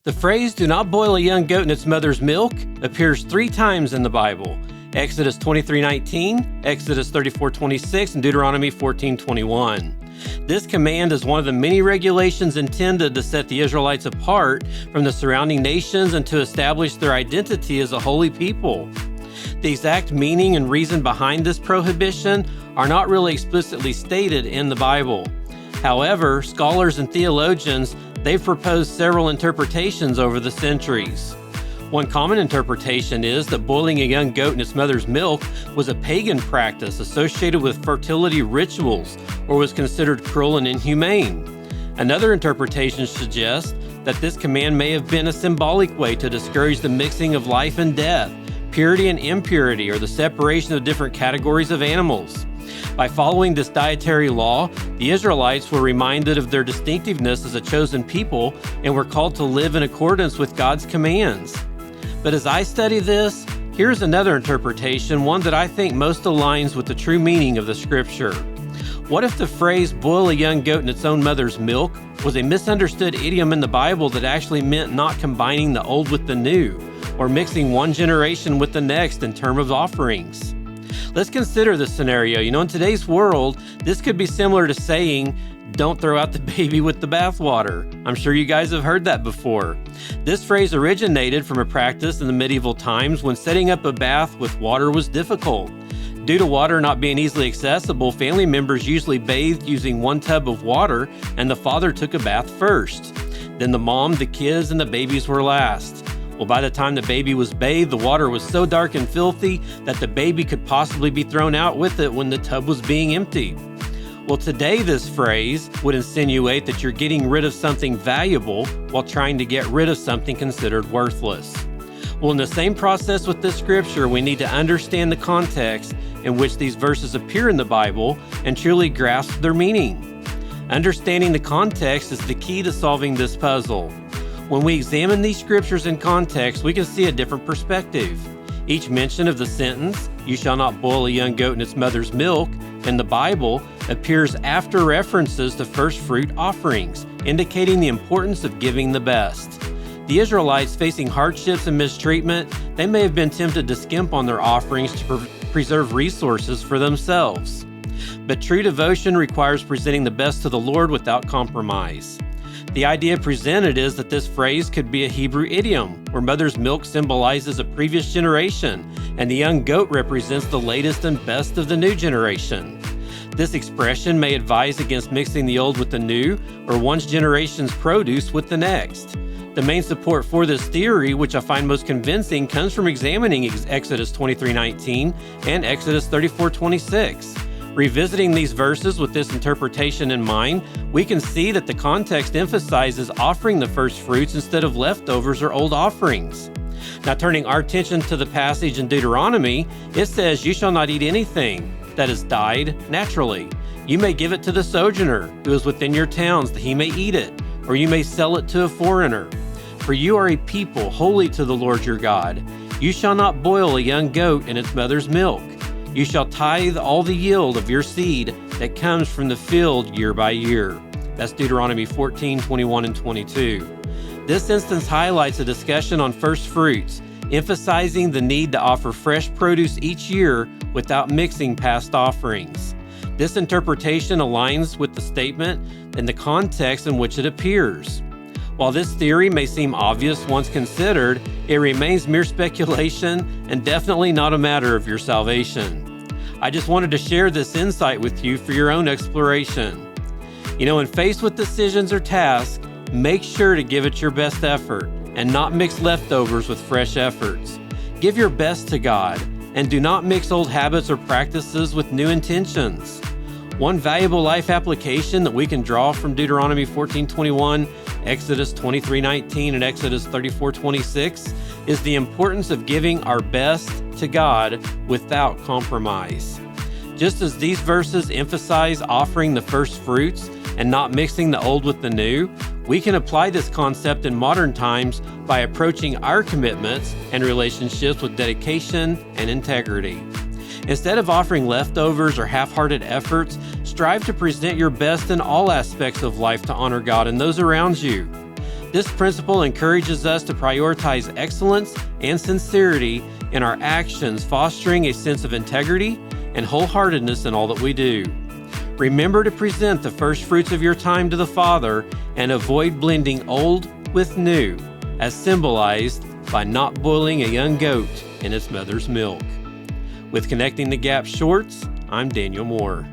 The phrase, "do not boil a young goat in its mother's milk," appears 3 times in the Bible: Exodus 23:19, Exodus 34:26, and Deuteronomy 14:21. This command is one of the many regulations intended to set the Israelites apart from the surrounding nations and to establish their identity as a holy people. The exact meaning and reason behind this prohibition are not really explicitly stated in the Bible. However, scholars and theologians, they've proposed several interpretations over the centuries. One common interpretation is that boiling a young goat in its mother's milk was a pagan practice associated with fertility rituals or was considered cruel and inhumane. Another interpretation suggests that this command may have been a symbolic way to discourage the mixing of life and death, purity and impurity, or the separation of different categories of animals. By following this dietary law, the Israelites were reminded of their distinctiveness as a chosen people and were called to live in accordance with God's commands. But as I study this, here's another interpretation, one that I think most aligns with the true meaning of the scripture. What if the phrase, "boil a young goat in its own mother's milk," was a misunderstood idiom in the Bible that actually meant not combining the old with the new, or mixing one generation with the next in terms of offerings? Let's consider this scenario. In today's world, this could be similar to saying, "don't throw out the baby with the bathwater." I'm sure you guys have heard that before. This phrase originated from a practice in the medieval times when setting up a bath with water was difficult. Due to water not being easily accessible, family members usually bathed using one tub of water, and the father took a bath first. Then the mom, the kids, and the babies were last. Well, by the time the baby was bathed, the water was so dark and filthy that the baby could possibly be thrown out with it when the tub was being emptied. Well, today this phrase would insinuate that you're getting rid of something valuable while trying to get rid of something considered worthless. Well, in the same process with this scripture, we need to understand the context in which these verses appear in the Bible and truly grasp their meaning. Understanding the context is the key to solving this puzzle. When we examine these scriptures in context, we can see a different perspective. Each mention of the sentence, "you shall not boil a young goat in its mother's milk," in the Bible appears after references to first fruit offerings, indicating the importance of giving the best. The Israelites, facing hardships and mistreatment, they may have been tempted to skimp on their offerings to preserve resources for themselves. But true devotion requires presenting the best to the Lord without compromise. The idea presented is that this phrase could be a Hebrew idiom, where mother's milk symbolizes a previous generation, and the young goat represents the latest and best of the new generation. This expression may advise against mixing the old with the new, or one generation's produce with the next. The main support for this theory, which I find most convincing, comes from examining Exodus 23:19 and Exodus 34:26. Revisiting these verses with this interpretation in mind, we can see that the context emphasizes offering the first fruits instead of leftovers or old offerings. Now, turning our attention to the passage in Deuteronomy, it says, "You shall not eat anything that is died naturally. You may give it to the sojourner who is within your towns, that he may eat it, or you may sell it to a foreigner. For you are a people holy to the Lord your God. You shall not boil a young goat in its mother's milk. You shall tithe all the yield of your seed that comes from the field year by year." That's Deuteronomy 14:21 and 22. This instance highlights a discussion on first fruits, emphasizing the need to offer fresh produce each year without mixing past offerings. This interpretation aligns with the statement and the context in which it appears. While this theory may seem obvious once considered, it remains mere speculation and definitely not a matter of your salvation. I just wanted to share this insight with you for your own exploration. When faced with decisions or tasks, make sure to give it your best effort and not mix leftovers with fresh efforts. Give your best to God and do not mix old habits or practices with new intentions. One valuable life application that we can draw from Deuteronomy 14:21, Exodus 23:19, and Exodus 34:26 is the importance of giving our best to God without compromise. Just as these verses emphasize offering the first fruits and not mixing the old with the new, we can apply this concept in modern times by approaching our commitments and relationships with dedication and integrity. Instead of offering leftovers or half-hearted efforts, strive to present your best in all aspects of life to honor God and those around you. This principle encourages us to prioritize excellence and sincerity in our actions, fostering a sense of integrity and wholeheartedness in all that we do. Remember to present the first fruits of your time to the Father and avoid blending old with new, as symbolized by not boiling a young goat in its mother's milk. With Connecting the Gap Shortz, I'm Daniel Moore.